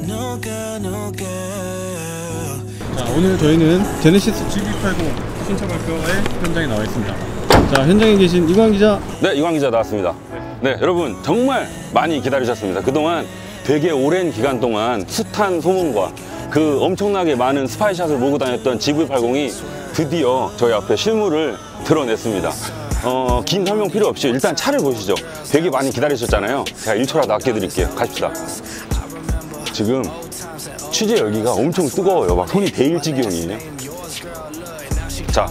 자, 오늘 저희는 제네시스 GV80 신차 발표회 현장에 나와 있습니다. 자, 현장에 계신 이광 기자. 네, 이광 기자 나왔습니다. 네, 여러분 정말 많이 기다리셨습니다. 그동안 되게 오랜 기간 동안 숱한 소문과 그 엄청나게 많은 스파이샷을 몰고 다녔던 GV80이 드디어 저희 앞에 실물을 드러냈습니다. 긴 설명 필요 없이 일단 차를 보시죠. 되게 많이 기다리셨잖아요. 제가 1초라도 아껴드릴게요. 가십시다. 지금 취재 열기가 엄청 뜨거워요. 막 손이 데일 지경이에요. 자,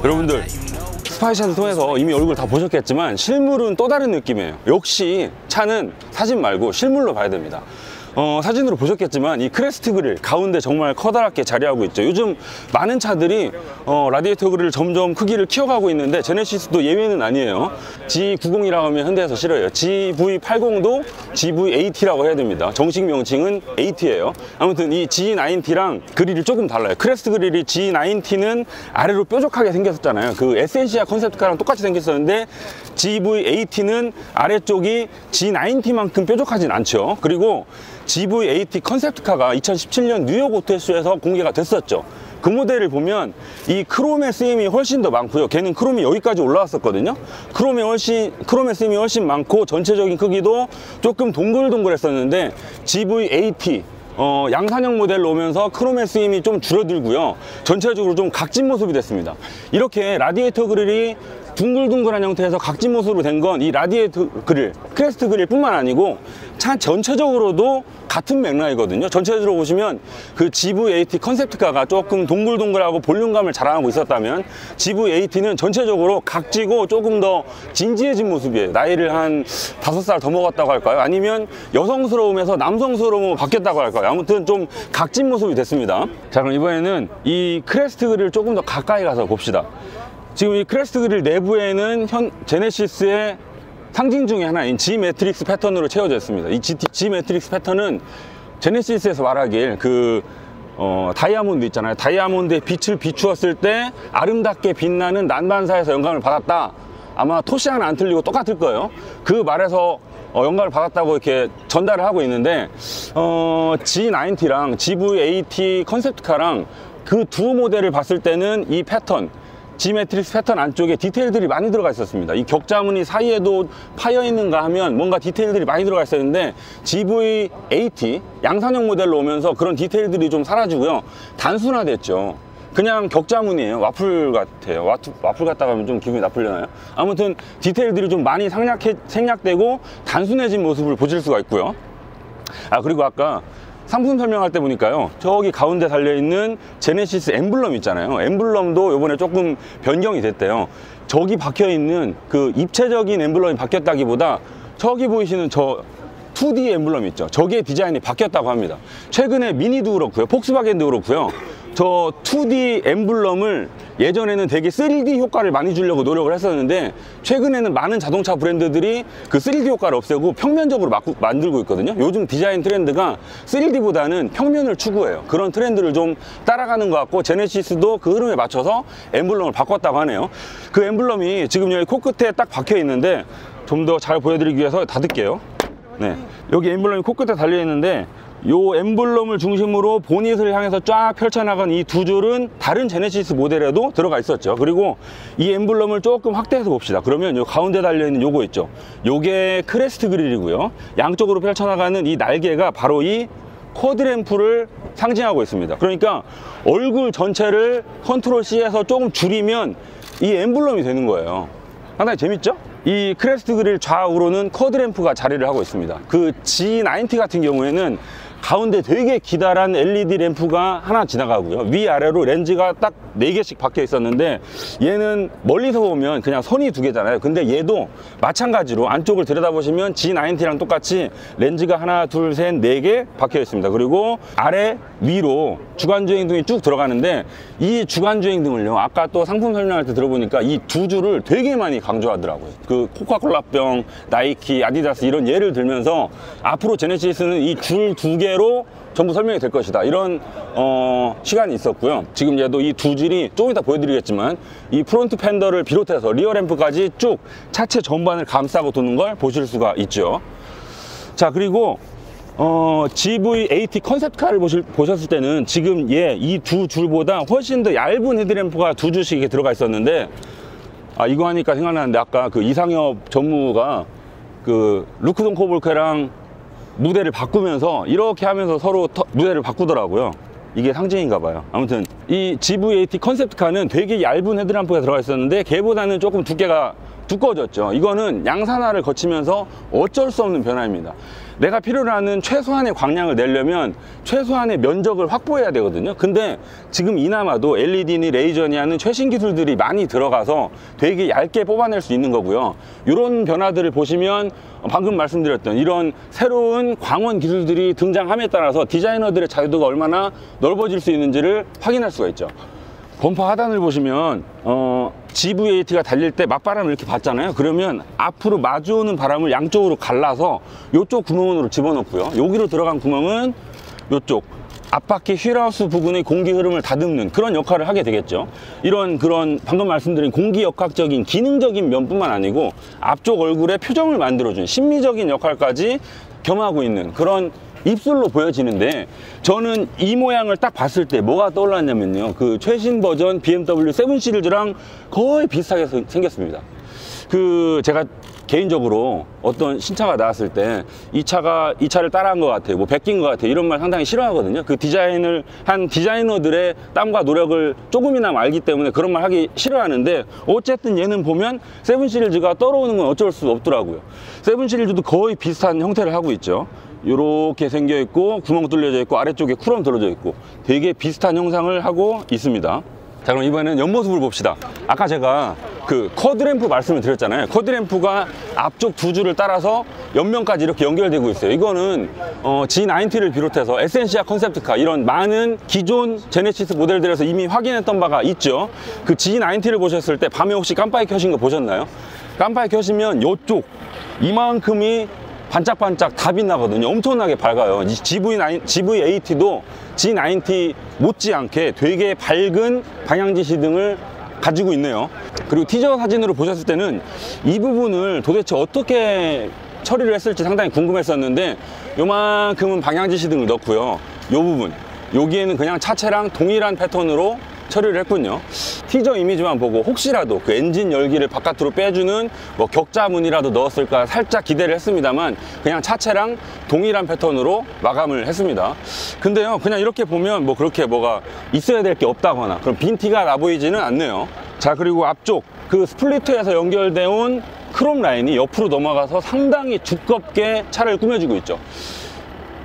여러분들 스파이샷을 통해서 이미 얼굴 다 보셨겠지만 실물은 또 다른 느낌이에요. 역시 차는 사진 말고 실물로 봐야 됩니다. 사진으로 보셨겠지만 이 크레스트 그릴 가운데 정말 커다랗게 자리하고 있죠. 요즘 많은 차들이 라디에이터 그릴을 점점 크기를 키워가고 있는데 제네시스도 예외는 아니에요. G90이라고 하면 현대에서 싫어요. GV80도 GV80라고 해야 됩니다. 정식 명칭은 80이에요. 아무튼 이 G90랑 그릴이 조금 달라요. 크레스트 그릴이 G90는 아래로 뾰족하게 생겼었잖아요. 그 에센시아 컨셉트카랑 똑같이 생겼었는데 GV80는 아래쪽이 G90만큼 뾰족하진 않죠. 그리고 GV80 컨셉트카가 2017년 뉴욕 오토쇼에서 공개가 됐었죠. 그 모델을 보면 이 크롬의 쓰임이 훨씬 더 많고요. 걔는 크롬이 여기까지 올라왔었거든요. 크롬의 쓰임이 훨씬 많고 전체적인 크기도 조금 동글동글했었는데 GV80 양산형 모델로 오면서 크롬의 쓰임이 좀 줄어들고요. 전체적으로 좀 각진 모습이 됐습니다. 이렇게 라디에이터 그릴이 둥글둥글한 형태에서 각진 모습으로 된 건 이 라디에이터 그릴, 크레스트 그릴 뿐만 아니고 차 전체적으로도 같은 맥락이거든요. 전체적으로 보시면 그 GV80 컨셉트카가 조금 동글동글하고 볼륨감을 자랑하고 있었다면 GV80는 전체적으로 각지고 조금 더 진지해진 모습이에요. 나이를 한 5살 더 먹었다고 할까요? 아니면 여성스러움에서 남성스러움으로 바뀌었다고 할까요? 아무튼 좀 각진 모습이 됐습니다. 자, 그럼 이번에는 이 크레스트 그릴을 조금 더 가까이 가서 봅시다. 지금 이 크레스트 그릴 내부에는 제네시스의 상징 중에 하나인 G 매트릭스 패턴으로 채워져 있습니다. 이 G 매트릭스 패턴은 제네시스에서 말하길 다이아몬드 있잖아요. 다이아몬드에 빛을 비추었을 때 아름답게 빛나는 난반사에서 영감을 받았다. 아마 토시 하나 안 틀리고 똑같을 거예요. 그 말에서 영감을 받았다고 이렇게 전달을 하고 있는데 G90랑 GV80 컨셉트카랑 그 두 모델을 봤을 때는 이 패턴 G 매트릭스 패턴 안쪽에 디테일들이 많이 들어가 있었습니다. 이 격자무늬 사이에도 파여 있는가 하면 뭔가 디테일들이 많이 들어가 있었는데 GV80 양산형 모델로 오면서 그런 디테일들이 좀 사라지고요. 단순화됐죠. 그냥 격자무늬예요. 와플 같아요. 와플 같다고 하면 좀 기분이 나쁘려나요? 아무튼 디테일들이 좀 많이 생략되고 단순해진 모습을 보실 수가 있고요. 그리고 아까 상품 설명할 때 보니까요, 저기 가운데 달려있는 제네시스 엠블럼 있잖아요. 엠블럼도 요번에 조금 변경이 됐대요. 저기 박혀있는 그 입체적인 엠블럼이 바뀌었다기보다 저기 보이시는 저 2D 엠블럼 있죠. 저게 디자인이 바뀌었다고 합니다. 최근에 미니도 그렇고요, 폭스바겐도 그렇고요, 저 2D 엠블럼을 예전에는 되게 3D 효과를 많이 주려고 노력을 했었는데 최근에는 많은 자동차 브랜드들이 그 3D 효과를 없애고 평면적으로 만들고 있거든요. 요즘 디자인 트렌드가 3D보다는 평면을 추구해요. 그런 트렌드를 좀 따라가는 것 같고 제네시스도 그 흐름에 맞춰서 엠블럼을 바꿨다고 하네요. 그 엠블럼이 지금 여기 코끝에 딱 박혀 있는데 좀 더 잘 보여드리기 위해서 닫을게요. 네, 여기 엠블럼이 코끝에 달려 있는데 요 엠블럼을 중심으로 보닛을 향해서 쫙 펼쳐나간 이 두 줄은 다른 제네시스 모델에도 들어가 있었죠. 그리고 이 엠블럼을 조금 확대해서 봅시다. 그러면 요 가운데 달려있는 요거 있죠. 요게 크레스트 그릴이고요. 양쪽으로 펼쳐나가는 이 날개가 바로 이 쿼드램프를 상징하고 있습니다. 그러니까 얼굴 전체를 컨트롤 C에서 조금 줄이면 이 엠블럼이 되는 거예요. 상당히 재밌죠? 이 크레스트 그릴 좌우로는 쿼드램프가 자리를 하고 있습니다. 그 G90 같은 경우에는 가운데 되게 기다란 LED 램프가 하나 지나가고요. 위아래로 렌즈가 딱 4개씩 박혀 있었는데 얘는 멀리서 보면 그냥 선이 2개잖아요. 근데 얘도 마찬가지로 안쪽을 들여다보시면 G90랑 똑같이 렌즈가 하나, 둘, 셋, 4개 박혀 있습니다. 그리고 아래 위로 주간주행등이 쭉 들어가는데 이 주간주행등을요, 아까 또 상품 설명할 때 들어보니까 이 두 줄을 되게 많이 강조하더라고요. 그 코카콜라병, 나이키, 아디다스 이런 예를 들면서 앞으로 제네시스는 이 줄 2개로 전부 설명이 될 것이다, 이런 시간이 있었고요. 지금 얘도 이 두 줄이 조금 이따 보여드리겠지만 이 프론트 팬더를 비롯해서 리어 램프까지 쭉 차체 전반을 감싸고 도는 걸 보실 수가 있죠. 자, 그리고 GV80 컨셉카를 보셨을 때는 지금 이 두 줄보다 훨씬 더 얇은 헤드램프가 두 줄씩 이렇게 들어가 있었는데, 이거 하니까 생각나는데 아까 그 이상엽 전무가 그 루크 돈코볼크랑 무대를 바꾸면서 이렇게 하면서 서로 무대를 바꾸더라고요. 이게 상징인가 봐요. 아무튼 이 GV80 컨셉트카는 되게 얇은 헤드램프가 들어가 있었는데 걔보다는 조금 두께가 두꺼워졌죠. 이거는 양산화를 거치면서 어쩔 수 없는 변화입니다. 내가 필요로 하는 최소한의 광량을 내려면 최소한의 면적을 확보해야 되거든요. 근데 지금 이나마도 LED니 레이저니 하는 최신 기술들이 많이 들어가서 되게 얇게 뽑아낼 수 있는 거고요. 이런 변화들을 보시면 방금 말씀드렸던 이런 새로운 광원 기술들이 등장함에 따라서 디자이너들의 자유도가 얼마나 넓어질 수 있는지를 확인할 수가 있죠. 범퍼 하단을 보시면 GV80가 달릴 때 맞바람을 이렇게 받잖아요. 그러면 앞으로 마주오는 바람을 양쪽으로 갈라서 이쪽 구멍으로 집어넣고요. 여기로 들어간 구멍은 이쪽 앞바퀴 휠하우스 부근의 공기 흐름을 다듬는 그런 역할을 하게 되겠죠. 그런 방금 말씀드린 공기역학적인 기능적인 면뿐만 아니고 앞쪽 얼굴에 표정을 만들어준 심미적인 역할까지 겸하고 있는 그런 입술로 보여지는데, 저는 이 모양을 딱 봤을 때 뭐가 떠올랐냐면요, 그 최신 버전 BMW 7 시리즈랑 거의 비슷하게 생겼습니다. 제가 개인적으로 어떤 신차가 나왔을 때 이 차를 따라한 것 같아요, 뭐 베낀 것 같아요, 이런 말 상당히 싫어하거든요. 그 디자인을 한 디자이너들의 땀과 노력을 조금이나마 알기 때문에 그런 말 하기 싫어하는데, 어쨌든 얘는 보면 7 시리즈가 떨어오는 건 어쩔 수 없더라고요. 7 시리즈도 거의 비슷한 형태를 하고 있죠. 이렇게 생겨 있고 구멍 뚫려져 있고 아래쪽에 쿠럼 들어져 있고 되게 비슷한 형상을 하고 있습니다. 자, 그럼 이번에는 옆모습을 봅시다. 아까 제가 그 커드램프 말씀을 드렸잖아요. 커드램프가 앞쪽 두 줄을 따라서 옆면까지 이렇게 연결되고 있어요. 이거는 G90를 비롯해서 에센시아 컨셉트카 이런 많은 기존 제네시스 모델들에서 이미 확인했던 바가 있죠. 그 G90를 보셨을 때 밤에 혹시 깜빡이 켜신 거 보셨나요? 깜빡이 켜시면 이쪽 이만큼이 반짝반짝 다 빛나거든요. 엄청나게 밝아요. 이 GV80도 G90 못지않게 되게 밝은 방향지시 등을 가지고 있네요. 그리고 티저 사진으로 보셨을 때는 이 부분을 도대체 어떻게 처리를 했을지 상당히 궁금했었는데, 요만큼은 방향지시 등을 넣고요. 이 부분, 여기에는 그냥 차체랑 동일한 패턴으로 처리를 했군요. 티저 이미지만 보고 혹시라도 그 엔진 열기를 바깥으로 빼주는 뭐 격자문이라도 넣었을까 살짝 기대를 했습니다만, 그냥 차체랑 동일한 패턴으로 마감을 했습니다. 근데요, 그냥 이렇게 보면 뭐 그렇게 뭐가 있어야 될 게 없다거나 그런 빈 티가 나 보이지는 않네요. 자, 그리고 앞쪽 그 스플리트에서 연결되어 온 크롬 라인이 옆으로 넘어가서 상당히 두껍게 차를 꾸며주고 있죠.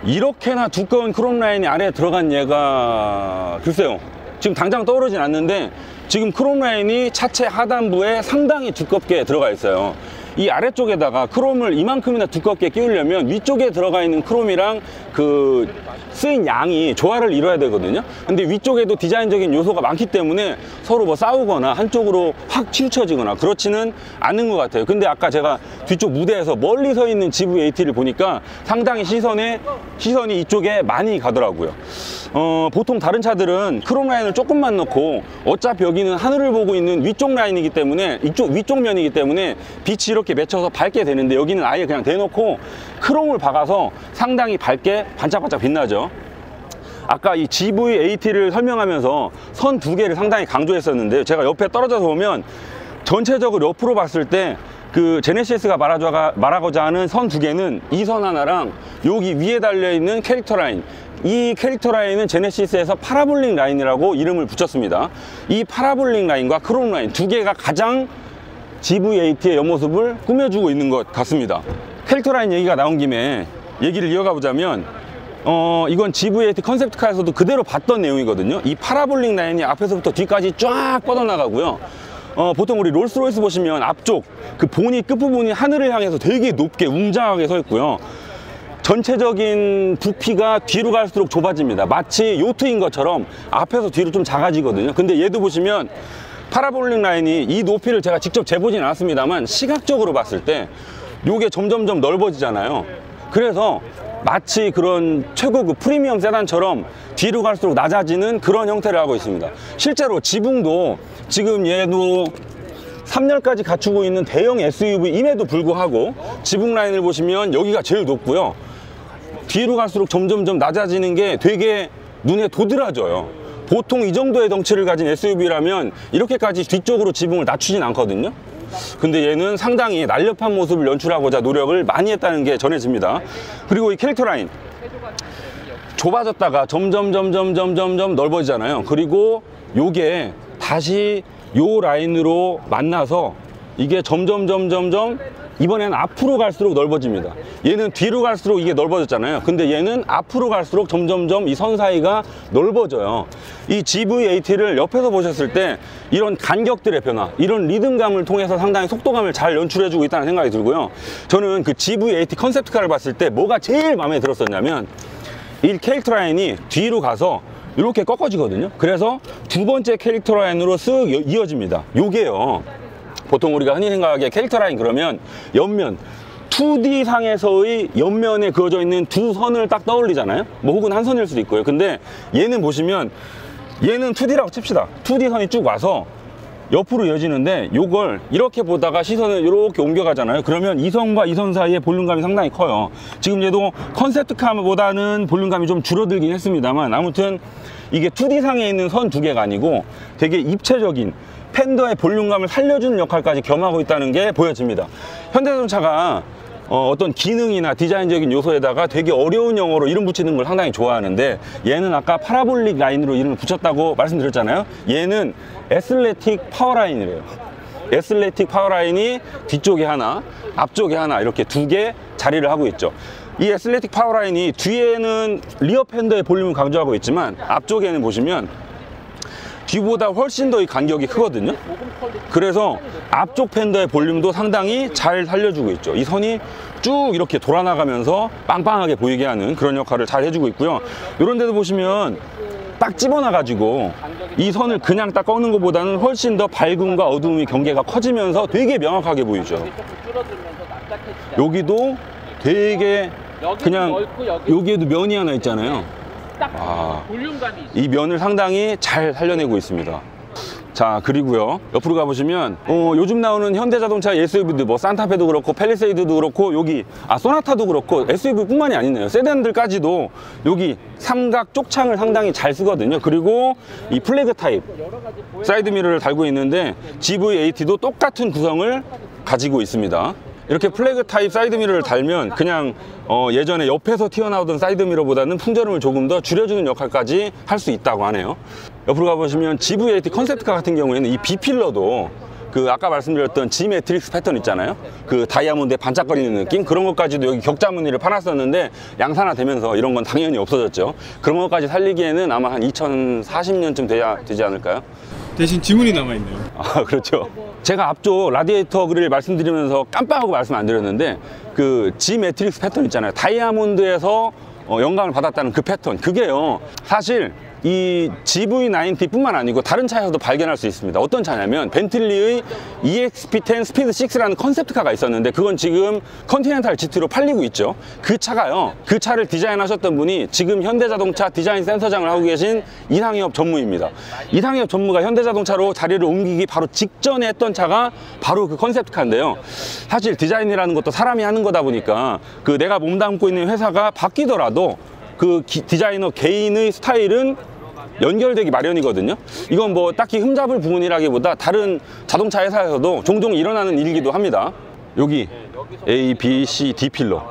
이렇게나 두꺼운 크롬 라인이 아래에 들어간 얘가 글쎄요, 지금 당장 떠오르진 않는데, 지금 크롬 라인이 차체 하단부에 상당히 두껍게 들어가 있어요. 이 아래쪽에다가 크롬을 이만큼이나 두껍게 끼우려면 위쪽에 들어가 있는 크롬이랑 그 쓰인 양이 조화를 이뤄야 되거든요. 근데 위쪽에도 디자인적인 요소가 많기 때문에 서로 뭐 싸우거나 한쪽으로 확 치우쳐지거나 그렇지는 않은 것 같아요. 근데 아까 제가 뒤쪽 무대에서 멀리 서 있는 GV80를 보니까 상당히 시선이 이쪽에 많이 가더라고요. 보통 다른 차들은 크롬 라인을 조금만 넣고, 어차피 여기는 하늘을 보고 있는 위쪽 라인이기 때문에, 위쪽 면이기 때문에 빛이 이렇게 맺혀서 밝게 되는데, 여기는 아예 그냥 대놓고 크롬을 박아서 상당히 밝게 반짝반짝 빛나죠. 아까 이 GV80를 설명하면서 선 두 개를 상당히 강조했었는데, 제가 옆에 떨어져서 보면 전체적으로 옆으로 봤을 때 그 제네시스가 말하고자 하는 선 두 개는 이 선 하나랑 여기 위에 달려있는 캐릭터 라인, 이 캐릭터 라인은 제네시스에서 파라볼릭 라인이라고 이름을 붙였습니다. 이 파라볼릭 라인과 크롬 라인 두 개가 가장 GV80의 옆모습을 꾸며주고 있는 것 같습니다. 캐릭터 라인 얘기가 나온 김에 얘기를 이어가 보자면, 이건 GV80 컨셉트카에서도 그대로 봤던 내용이거든요. 이 파라볼릭 라인이 앞에서부터 뒤까지 쫙 뻗어나가고요. 보통 우리 롤스로이스 보시면 앞쪽 그 보니 끝부분이 하늘을 향해서 되게 높게 웅장하게 서 있고요. 전체적인 부피가 뒤로 갈수록 좁아집니다. 마치 요트인 것처럼 앞에서 뒤로 좀 작아지거든요. 근데 얘도 보시면 파라볼릭 라인이, 이 높이를 제가 직접 재보진 않았습니다만 시각적으로 봤을 때 요게 점점점 넓어지잖아요. 그래서 마치 그런 최고급 프리미엄 세단처럼 뒤로 갈수록 낮아지는 그런 형태를 하고 있습니다. 실제로 지붕도 지금 얘도 3열까지 갖추고 있는 대형 SUV임에도 불구하고 지붕 라인을 보시면 여기가 제일 높고요. 뒤로 갈수록 점점점 낮아지는 게 되게 눈에 도드라져요. 보통 이 정도의 덩치를 가진 SUV라면 이렇게까지 뒤쪽으로 지붕을 낮추진 않거든요. 근데 얘는 상당히 날렵한 모습을 연출하고자 노력을 많이 했다는 게 전해집니다. 그리고 이 캐릭터 라인 좁아졌다가 점점 넓어지잖아요. 그리고 요게 다시 요 라인으로 만나서 이게 점점 이번에는 앞으로 갈수록 넓어집니다. 얘는 뒤로 갈수록 이게 넓어졌잖아요. 근데 얘는 앞으로 갈수록 점점 이 선 사이가 넓어져요. 이 GV80를 옆에서 보셨을 때 이런 간격들의 변화, 이런 리듬감을 통해서 상당히 속도감을 잘 연출해주고 있다는 생각이 들고요. 저는 그 GV80 컨셉트카를 봤을 때 뭐가 제일 마음에 들었었냐면 이 캐릭터 라인이 뒤로 가서 이렇게 꺾어지거든요. 그래서 두 번째 캐릭터 라인으로 쓱 이어집니다. 요게요, 보통 우리가 흔히 생각하기에 캐릭터 라인 그러면 옆면 2D 상에서의 옆면에 그어져 있는 두 선을 딱 떠올리잖아요. 뭐 혹은 한 선일 수도 있고요. 근데 얘는 보시면 얘는 2D라고 칩시다. 2D 선이 쭉 와서 옆으로 이어지는데 요걸 이렇게 보다가 시선을 이렇게 옮겨가잖아요. 그러면 이 선과 이 선 사이의 볼륨감이 상당히 커요. 지금 얘도 컨셉트카보다는 볼륨감이 좀 줄어들긴 했습니다만 아무튼 이게 2D 상에 있는 선 두 개가 아니고 되게 입체적인 팬더의 볼륨감을 살려주는 역할까지 겸하고 있다는 게 보여집니다. 현대자동차가 어떤 기능이나 디자인적인 요소에다가 되게 어려운 영어로 이름 붙이는 걸 상당히 좋아하는데 얘는 아까 파라볼릭 라인으로 이름을 붙였다고 말씀드렸잖아요. 얘는 애슬레틱 파워라인이래요. 애슬레틱 파워라인이 뒤쪽에 하나, 앞쪽에 하나 이렇게 두 개 자리를 하고 있죠. 이 애슬레틱 파워라인이 뒤에는 리어 팬더의 볼륨을 강조하고 있지만 앞쪽에는 보시면 뒤보다 훨씬 더 이 간격이 크거든요. 그래서 앞쪽 팬더의 볼륨도 상당히 잘 살려주고 있죠. 이 선이 쭉 이렇게 돌아나가면서 빵빵하게 보이게 하는 그런 역할을 잘 해주고 있고요. 이런 데도 보시면 딱 집어놔 가지고 이 선을 그냥 딱 꺾는 것보다는 훨씬 더 밝음과 어두움의 경계가 커지면서 되게 명확하게 보이죠. 여기도 되게 그냥 여기에도 면이 하나 있잖아요. 이 면을 상당히 잘 살려내고 있습니다. 자, 그리고요 옆으로 가보시면 요즘 나오는 현대자동차 SUV들 뭐 산타페도 그렇고 팰리세이드도 그렇고 여기 소나타도 그렇고 SUV 뿐만이 아니네요. 세단들까지도 여기 삼각 쪽창을 상당히 잘 쓰거든요. 그리고 이 플래그 타입 사이드미러를 달고 있는데 GV80도 똑같은 구성을 가지고 있습니다. 이렇게 플래그 타입 사이드미러를 달면 그냥 예전에 옆에서 튀어나오던 사이드미러보다는 풍절음을 조금 더 줄여주는 역할까지 할 수 있다고 하네요. 옆으로 가보시면 GV80 컨셉트카 같은 경우에는 이 B필러도 그 아까 말씀드렸던 G 매트릭스 패턴 있잖아요. 그 다이아몬드에 반짝거리는 느낌, 그런 것까지도 여기 격자 무늬를 팔았었는데 양산화되면서 이런 건 당연히 없어졌죠. 그런 것까지 살리기에는 아마 한 2040년쯤 되지 않을까요? 대신 지문이 남아있네요. 그렇죠. 제가 앞쪽 라디에이터 그릴 말씀드리면서 깜빡하고 말씀 안 드렸는데 그 G 매트릭스 패턴 있잖아요. 다이아몬드에서 영감을 받았다는 그 패턴, 그게요 사실 이 GV90 뿐만 아니고 다른 차에서도 발견할 수 있습니다. 어떤 차냐면 벤틀리의 EXP10 스피드 6라는 컨셉트카가 있었는데 그건 지금 컨티넨탈 GT로 팔리고 있죠. 그 차가요, 그 차를 디자인하셨던 분이 지금 현대자동차 디자인 센터장을 하고 계신 이상희업 전무입니다. 이상희업 전무가 현대자동차로 자리를 옮기기 바로 직전에 했던 차가 바로 그 컨셉트카인데요. 사실 디자인이라는 것도 사람이 하는 거다 보니까 그 내가 몸담고 있는 회사가 바뀌더라도 그 디자이너 개인의 스타일은 연결되기 마련이거든요. 이건 뭐 딱히 흠잡을 부분이라기보다 다른 자동차 회사에서도 종종 일어나는 일이기도 합니다. 여기 A, B, C, D 필러,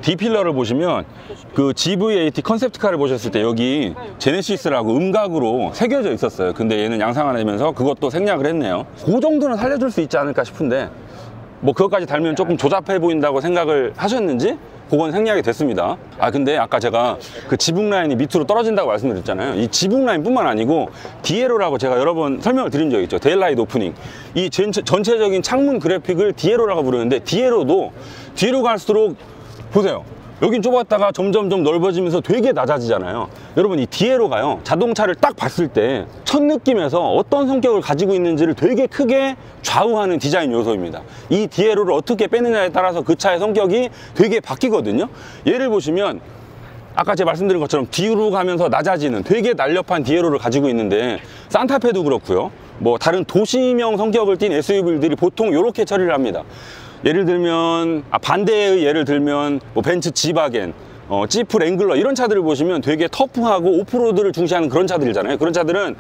D 필러를 보시면 그 GV80 컨셉트카를 보셨을 때 여기 제네시스라고 음각으로 새겨져 있었어요. 근데 얘는 양상화되면서 그것도 생략을 했네요. 그 정도는 살려줄 수 있지 않을까 싶은데 뭐 그것까지 달면 조금 조잡해 보인다고 생각을 하셨는지 그건 생략이 됐습니다. 근데 아까 제가 그 지붕 라인이 밑으로 떨어진다고 말씀드렸잖아요. 이 지붕 라인 뿐만 아니고 디에로라고 제가 여러 번 설명을 드린 적이 있죠. 데일라이트 오프닝, 이 전체적인 창문 그래픽을 디에로라고 부르는데 디에로도 뒤로 갈수록 보세요, 여긴 좁았다가 점점 넓어지면서 되게 낮아지잖아요. 여러분, 이 디에로가요 자동차를 딱 봤을 때 첫 느낌에서 어떤 성격을 가지고 있는지를 되게 크게 좌우하는 디자인 요소입니다. 이 디에로를 어떻게 빼느냐에 따라서 그 차의 성격이 되게 바뀌거든요. 예를 보시면 아까 제가 말씀드린 것처럼 뒤로 가면서 낮아지는 되게 날렵한 디에로를 가지고 있는데 산타페도 그렇고요, 뭐 다른 도시명 성격을 띤 SUV들이 보통 이렇게 처리를 합니다. 예를 들면 반대의 예를 들면 뭐 벤츠 지바겐, 지프 랭글러 이런 차들을 보시면 되게 터프하고 오프로드를 중시하는 그런 차들이잖아요. 그런 차들은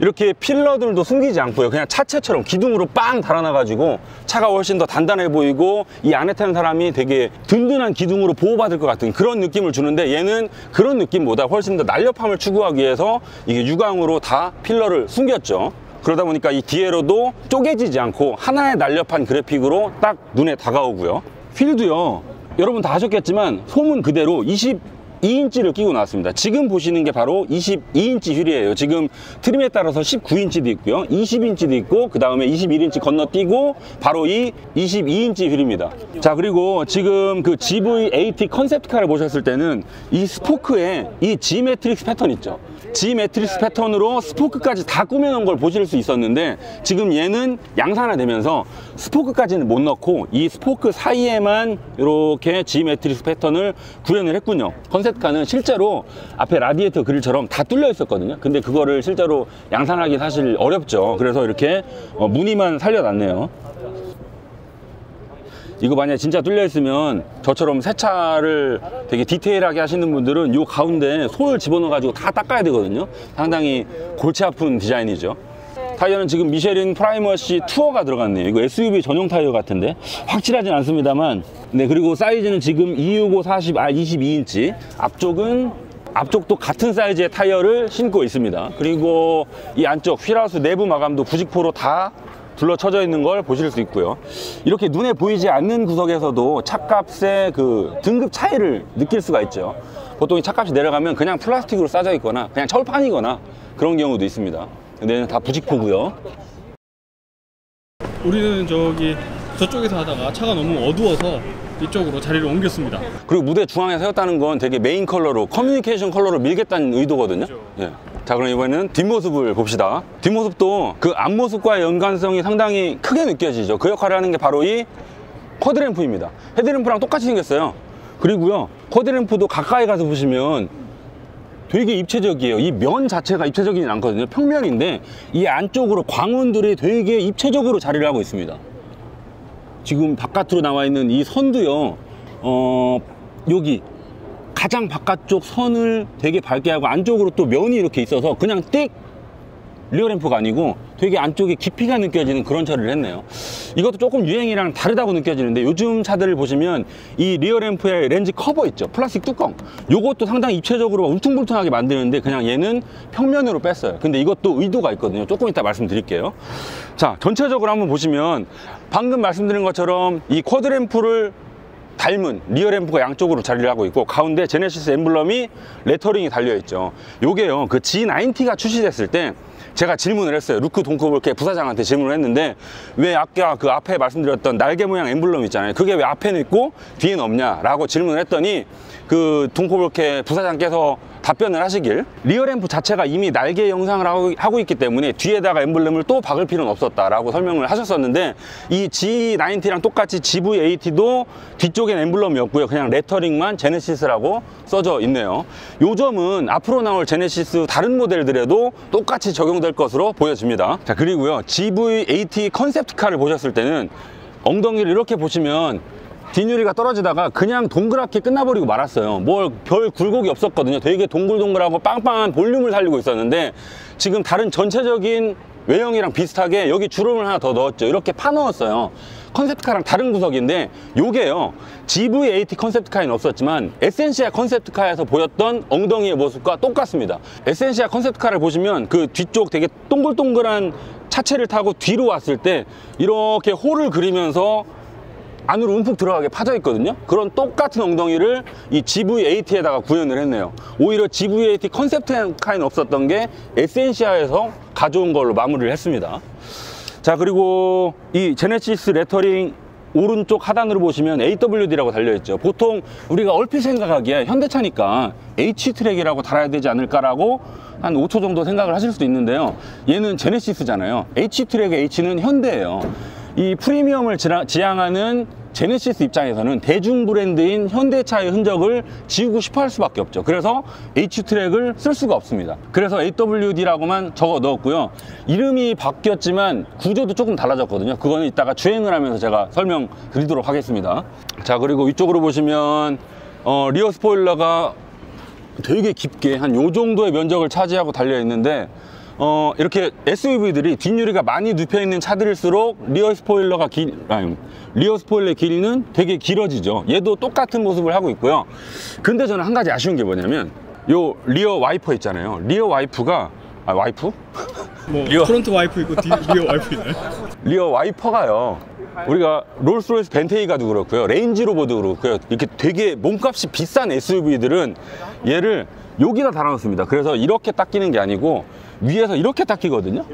이렇게 필러들도 숨기지 않고요. 그냥 차체처럼 기둥으로 빵 달아놔가지고 차가 훨씬 더 단단해 보이고 이 안에 타는 사람이 되게 든든한 기둥으로 보호받을 것 같은 그런 느낌을 주는데, 얘는 그런 느낌보다 훨씬 더 날렵함을 추구하기 위해서 이게 유광으로 다 필러를 숨겼죠. 그러다 보니까 이 뒤에로도 쪼개지지 않고 하나의 날렵한 그래픽으로 딱 눈에 다가오고요. 휠도요, 여러분 다 아셨겠지만 소문 그대로 22인치를 끼고 나왔습니다. 지금 보시는 게 바로 22인치 휠이에요. 지금 트림에 따라서 19인치도 있고요, 20인치도 있고, 그 다음에 21인치 건너뛰고 바로 이 22인치 휠입니다. 자, 그리고 지금 그 GV80 컨셉트카를 보셨을 때는 이 스포크에 이 G 매트릭스 패턴 있죠. G 매트릭스 패턴으로 스포크까지 다 꾸며놓은 걸 보실 수 있었는데, 지금 얘는 양산화되면서 스포크까지는 못 넣고 이 스포크 사이에만 이렇게 G 매트릭스 패턴을 구현을 했군요. 컨셉트카는 실제로 앞에 라디에이터 그릴처럼 다 뚫려 있었거든요. 근데 그거를 실제로 양산하기 사실 어렵죠. 그래서 이렇게 무늬만 살려놨네요. 이거 만약에 진짜 뚫려 있으면 저처럼 세차를 되게 디테일하게 하시는 분들은 이 가운데 솔 집어넣어 가지고 다 닦아야 되거든요. 상당히 골치 아픈 디자인이죠. 타이어는 지금 미쉐린 프라이머시 투어가 들어갔네요. 이거 SUV 전용 타이어 같은데 확실하진 않습니다만, 네, 그리고 사이즈는 지금 265 40R 22인치, 앞쪽도 같은 사이즈의 타이어를 신고 있습니다. 그리고 이 안쪽 휠하우스 내부 마감도 90% 다 둘러쳐져 있는 걸 보실 수 있고요. 이렇게 눈에 보이지 않는 구석에서도 차값의 그 등급 차이를 느낄 수가 있죠. 보통 이 차값이 내려가면 그냥 플라스틱으로 싸져 있거나 그냥 철판이거나 그런 경우도 있습니다. 근데 다 부직포고요. 우리는 저쪽에서 하다가 차가 너무 어두워서 이쪽으로 자리를 옮겼습니다. 그리고 무대 중앙에 세웠다는 건 되게 메인 컬러로, 커뮤니케이션 컬러로 밀겠다는 의도거든요. 그렇죠. 예. 자, 그럼 이번에는 뒷모습을 봅시다. 뒷모습도 그 앞모습과의 연관성이 상당히 크게 느껴지죠. 그 역할을 하는 게 바로 이 쿼드램프입니다. 헤드램프랑 똑같이 생겼어요. 그리고요, 쿼드램프도 가까이 가서 보시면 되게 입체적이에요. 이 면 자체가 입체적이진 않거든요. 평면인데 이 안쪽으로 광원들이 되게 입체적으로 자리를 하고 있습니다. 지금 바깥으로 나와 있는 이 선도요, 여기 가장 바깥쪽 선을 되게 밝게 하고 안쪽으로 또 면이 이렇게 있어서 그냥 띡 리어램프가 아니고 되게 안쪽에 깊이가 느껴지는 그런 처리를 했네요. 이것도 조금 유행이랑 다르다고 느껴지는데, 요즘 차들을 보시면 이 리어램프에 렌즈 커버 있죠, 플라스틱 뚜껑, 요것도 상당히 입체적으로 울퉁불퉁하게 만드는데 그냥 얘는 평면으로 뺐어요. 근데 이것도 의도가 있거든요. 조금 이따 말씀드릴게요. 자, 전체적으로 한번 보시면 방금 말씀드린 것처럼 이 쿼드램프를 닮은 리어램프가 양쪽으로 자리를 하고 있고, 가운데 제네시스 엠블럼이 레터링이 달려있죠. 요게요, 그 G90가 출시됐을 때 제가 질문을 했어요. 루크 동크볼케 부사장한테 질문을 했는데, 왜 아까 그 앞에 말씀드렸던 날개 모양 엠블럼 있잖아요, 그게 왜 앞에는 있고 뒤에는 없냐 라고 질문을 했더니, 그 동크볼케 부사장께서 답변을 하시길, 리어램프 자체가 이미 날개 형상을 하고 있기 때문에 뒤에다가 엠블럼을 또 박을 필요는 없었다라고 설명을 하셨었는데, 이 G90랑 똑같이 GV80도 뒤쪽엔 엠블럼이었고요, 그냥 레터링만 제네시스라고 써져 있네요. 요 점은 앞으로 나올 제네시스 다른 모델들에도 똑같이 적용될 것으로 보여집니다. 자, 그리고요, GV80 컨셉트카를 보셨을 때는 엉덩이를 이렇게 보시면 뒷유리가 떨어지다가 그냥 동그랗게 끝나버리고 말았어요. 뭘 별 굴곡이 없었거든요. 되게 동글동글하고 빵빵한 볼륨을 살리고 있었는데, 지금 다른 전체적인 외형이랑 비슷하게 여기 주름을 하나 더 넣었죠. 이렇게 파 넣었어요. 컨셉트카랑 다른 구석인데, 요게요, GV80 컨셉트카에는 없었지만 에센시아 컨셉트카에서 보였던 엉덩이의 모습과 똑같습니다. 에센시아 컨셉트카를 보시면 그 뒤쪽 되게 동글동글한 차체를 타고 뒤로 왔을 때 이렇게 홀을 그리면서 안으로 움푹 들어가게 파져 있거든요. 그런 똑같은 엉덩이를 이 GV80에다가 구현을 했네요. 오히려 GV80 컨셉트카에는 없었던 게 에센시아에서 가져온 걸로 마무리를 했습니다. 자, 그리고 이 제네시스 레터링 오른쪽 하단으로 보시면 AWD라고 달려있죠. 보통 우리가 얼핏 생각하기에 현대차니까 H트랙이라고 달아야 되지 않을까라고 한 5초 정도 생각을 하실 수도 있는데요, 얘는 제네시스잖아요. H트랙의 H는 현대예요. 이 프리미엄을 지향하는 제네시스 입장에서는 대중 브랜드인 현대차의 흔적을 지우고 싶어 할 수밖에 없죠. 그래서 H트랙을 쓸 수가 없습니다. 그래서 AWD라고만 적어 넣었고요. 이름이 바뀌었지만 구조도 조금 달라졌거든요. 그거는 이따가 주행을 하면서 제가 설명드리도록 하겠습니다. 자, 그리고 위쪽으로 보시면 리어 스포일러가 되게 깊게 한 요 정도의 면적을 차지하고 달려 있는데 이렇게 SUV들이 뒷유리가 많이 눕혀 있는 차들일수록 리어 스포일러의 길이는 되게 길어지죠. 얘도 똑같은 모습을 하고 있고요. 근데 저는 한 가지 아쉬운 게 뭐냐면 요 리어 와이퍼 있잖아요. 리어 와이프가 와이프? 뭐 프론트 와이프 있고 리어 와이프 있나요? 리어 와이퍼가요. 우리가 롤스로이스 벤테이 가도 그렇고요, 레인지로버도 그렇고요, 이렇게 되게 몸값이 비싼 SUV들은 얘를 여기다 달아놓습니다. 그래서 이렇게 딱 끼는 게 아니고 위에서 이렇게 딱 끼거든요.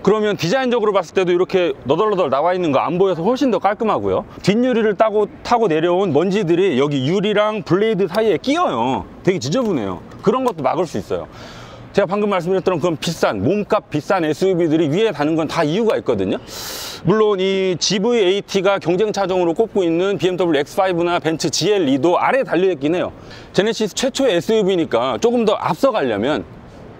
그러면 디자인적으로 봤을 때도 이렇게 너덜너덜 나와 있는 거 안 보여서 훨씬 더 깔끔하고요. 뒷유리를 타고 내려온 먼지들이 여기 유리랑 블레이드 사이에 끼어요. 되게 지저분해요. 그런 것도 막을 수 있어요. 제가 방금 말씀드렸던 그런 몸값 비싼 SUV들이 위에 다는 건 다 이유가 있거든요. 물론 이 GV80가 경쟁 차종으로 꼽고 있는 BMW X5나 벤츠 GLE도 아래에 달려있긴 해요. 제네시스 최초의 SUV니까 조금 더 앞서가려면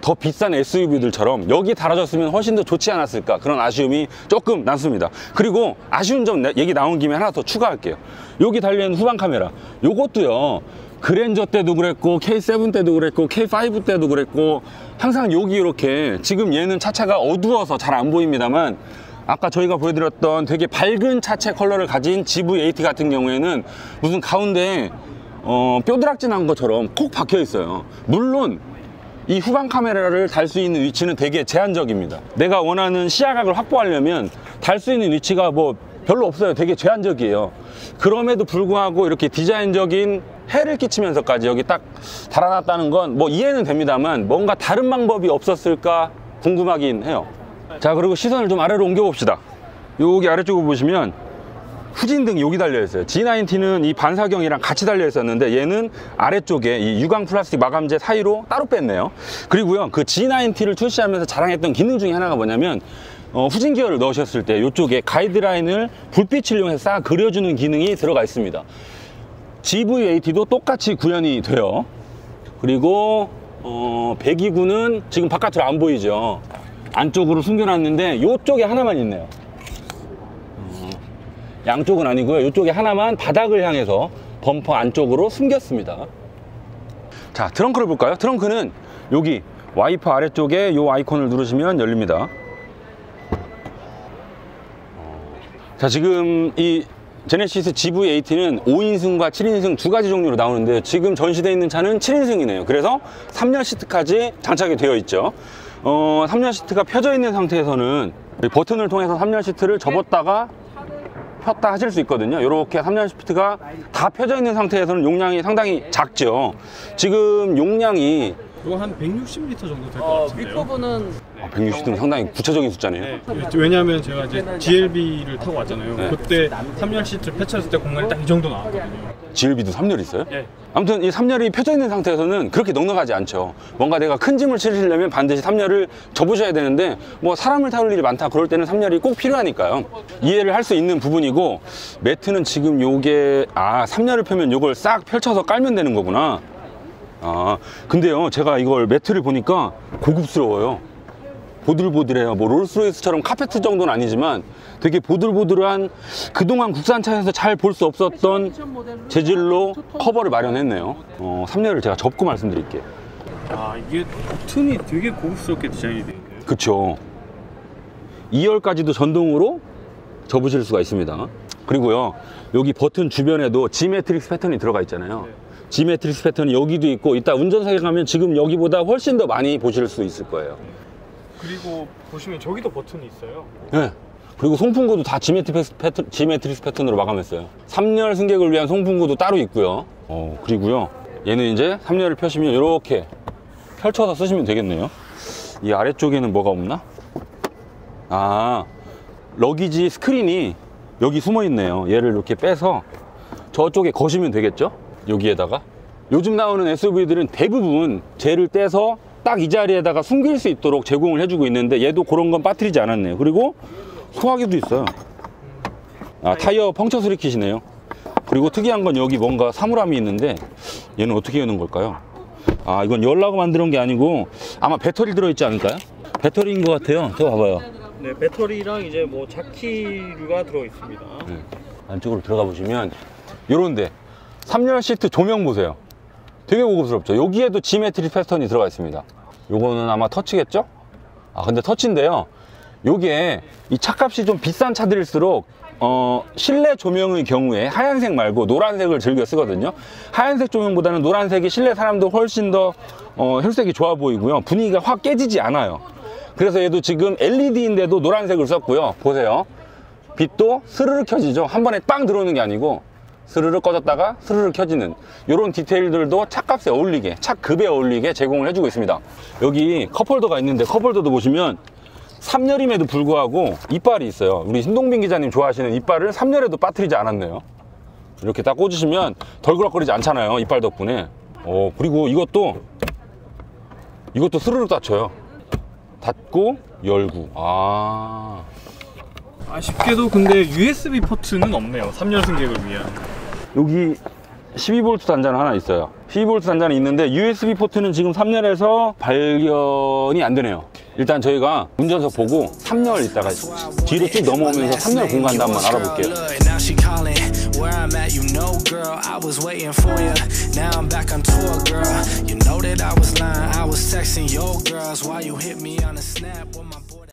더 비싼 SUV들처럼 여기 달아줬으면 훨씬 더 좋지 않았을까, 그런 아쉬움이 조금 남습니다. 그리고 아쉬운 점 얘기 나온 김에 하나 더 추가할게요. 여기 달려있는 후방 카메라, 요것도요, 그랜저 때도 그랬고 K7 때도 그랬고 K5 때도 그랬고 항상 여기 이렇게, 지금 얘는 차체가 어두워서 잘 안 보입니다만 아까 저희가 보여드렸던 되게 밝은 차체 컬러를 가진 GV80 같은 경우에는 무슨 가운데 뾰드락진한 것처럼 콕 박혀 있어요. 물론 이 후방 카메라를 달 수 있는 위치는 되게 제한적입니다. 내가 원하는 시야각을 확보하려면 달 수 있는 위치가 뭐 별로 없어요. 되게 제한적이에요. 그럼에도 불구하고 이렇게 디자인적인 해를 끼치면서까지 여기 딱 달아놨다는 건 뭐 이해는 됩니다만 뭔가 다른 방법이 없었을까 궁금하긴 해요. 자, 그리고 시선을 좀 아래로 옮겨 봅시다. 여기 아래쪽을 보시면 후진등이 여기 달려 있어요. G90는 이 반사경이랑 같이 달려 있었는데 얘는 아래쪽에 이 유광 플라스틱 마감재 사이로 따로 뺐네요. 그리고요, 그 G90를 출시하면서 자랑했던 기능 중에 하나가 뭐냐면 후진 기어를 넣으셨을 때 이쪽에 가이드라인을 불빛을 이용해서 싹 그려주는 기능이 들어가 있습니다. GV80도 똑같이 구현이 돼요. 그리고 배기구는 지금 바깥으로 안 보이죠. 안쪽으로 숨겨놨는데 이쪽에 하나만 있네요. 양쪽은 아니고요, 이쪽에 하나만 바닥을 향해서 범퍼 안쪽으로 숨겼습니다. 자, 트렁크를 볼까요? 트렁크는 여기 와이퍼 아래쪽에 이 아이콘을 누르시면 열립니다. 자, 지금 이 제네시스 GV80는 5인승과 7인승 두 가지 종류로 나오는데 지금 전시되어 있는 차는 7인승이네요. 그래서 3열 시트까지 장착이 되어 있죠. 3열 시트가 펴져 있는 상태에서는 버튼을 통해서 3열 시트를 접었다가 폈다 하실 수 있거든요. 이렇게 3열 시트가 다 펴져 있는 상태에서는 용량이 상당히 작죠. 지금 용량이 이거 한 160L 정도 될 것 같은데요. 윗부분은 160은 상당히 구체적인 숫자네요. 네. 왜냐하면 제가 이제 GLB를 타고 왔잖아요. 네. 그때 3열 시트를 펼쳤을 때 공간이 딱 이 정도 나왔거든요. GLB도 3열 있어요? 네. 아무튼 이 3열이 펴져 있는 상태에서는 그렇게 넉넉하지 않죠. 뭔가 내가 큰 짐을 실으려면 반드시 3열을 접으셔야 되는데 뭐 사람을 타올 일이 많다 그럴 때는 3열이 꼭 필요하니까요. 이해를 할 수 있는 부분이고, 매트는 지금 요게 3열을 펴면 요걸 싹 펼쳐서 깔면 되는 거구나. 근데요, 제가 이걸 매트를 보니까 고급스러워요. 보들보들해요. 뭐 롤스로이스처럼 카페트 정도는 아니지만 되게 보들보들한, 그동안 국산차에서 잘 볼 수 없었던 재질로 커버를 마련했네요. 3열을 제가 접고 말씀드릴게요. 이게 튼이 되게 고급스럽게 디자인이 되어 있네요. 그쵸. 2열까지도 전동으로 접으실 수가 있습니다. 그리고요, 여기 버튼 주변에도 G매트릭스 패턴이 들어가 있잖아요. G매트릭스 패턴이 여기도 있고, 이따 운전석에 가면 지금 여기보다 훨씬 더 많이 보실 수 있을 거예요. 그리고 보시면 저기도 버튼이 있어요. 네. 그리고 송풍구도 다 G매트릭스 패턴으로 마감했어요. 3열 승객을 위한 송풍구도 따로 있고요. 그리고요, 얘는 이제 3열을 펴시면 이렇게 펼쳐서 쓰시면 되겠네요. 이 아래쪽에는 뭐가 없나? 러기지 스크린이 여기 숨어 있네요. 얘를 이렇게 빼서 저쪽에 거시면 되겠죠? 여기에다가. 요즘 나오는 SUV들은 대부분 쟤를 떼서 딱 이 자리에다가 숨길 수 있도록 제공을 해주고 있는데 얘도 그런 건 빠뜨리지 않았네요. 그리고 소화기도 있어요. 타이어 펑처 수리 킷이네요. 그리고 특이한 건 여기 뭔가 사물함이 있는데 얘는 어떻게 여는 걸까요? 이건 열라고 만드는 게 아니고 아마 배터리 들어있지 않을까요? 배터리인 것 같아요. 저 봐봐요. 네, 배터리랑 이제 뭐 자키류가 들어 있습니다. 안쪽으로 들어가 보시면 요런데 3열 시트 조명 보세요. 되게 고급스럽죠. 여기에도 지메트릭 패턴이 들어가 있습니다. 요거는 아마 터치겠죠? 아, 근데 터치인데요. 요게 이 차값이 좀 비싼 차들일수록 실내 조명의 경우에 하얀색 말고 노란색을 즐겨 쓰거든요. 하얀색 조명보다는 노란색이 실내 사람도 훨씬 더 혈색이 좋아 보이고요. 분위기가 확 깨지지 않아요. 그래서 얘도 지금 LED인데도 노란색을 썼고요. 보세요. 빛도 스르르 켜지죠. 한 번에 빵 들어오는 게 아니고 스르르 꺼졌다가 스르르 켜지는 이런 디테일들도 차값에 어울리게, 차급에 어울리게 제공을 해주고 있습니다. 여기 컵홀더가 있는데 컵홀더도 보시면 3열임에도 불구하고 이빨이 있어요. 우리 신동빈 기자님 좋아하시는 이빨을 3열에도 빠뜨리지 않았네요. 이렇게 딱 꽂으시면 덜그럭거리지 않잖아요. 이빨 덕분에. 그리고 이것도 스르륵 닫혀요. 닫고 열고. 아쉽게도 근데 USB 포트는 없네요. 3열 승객을 위한. 여기 12V 단자는 하나 있어요. 12V 단자는 있는데 USB 포트는 지금 3열에서 발견이 안 되네요. 일단 저희가 운전석 보고 3열 있다가 뒤로 쭉 넘어오면서 3열 공간도 한번 알아볼게요. Where I'm at, you know, girl, I was waiting for you. Now I'm back on tour, girl. You know that I was lying, I was texting your girls while you hit me on a snap with my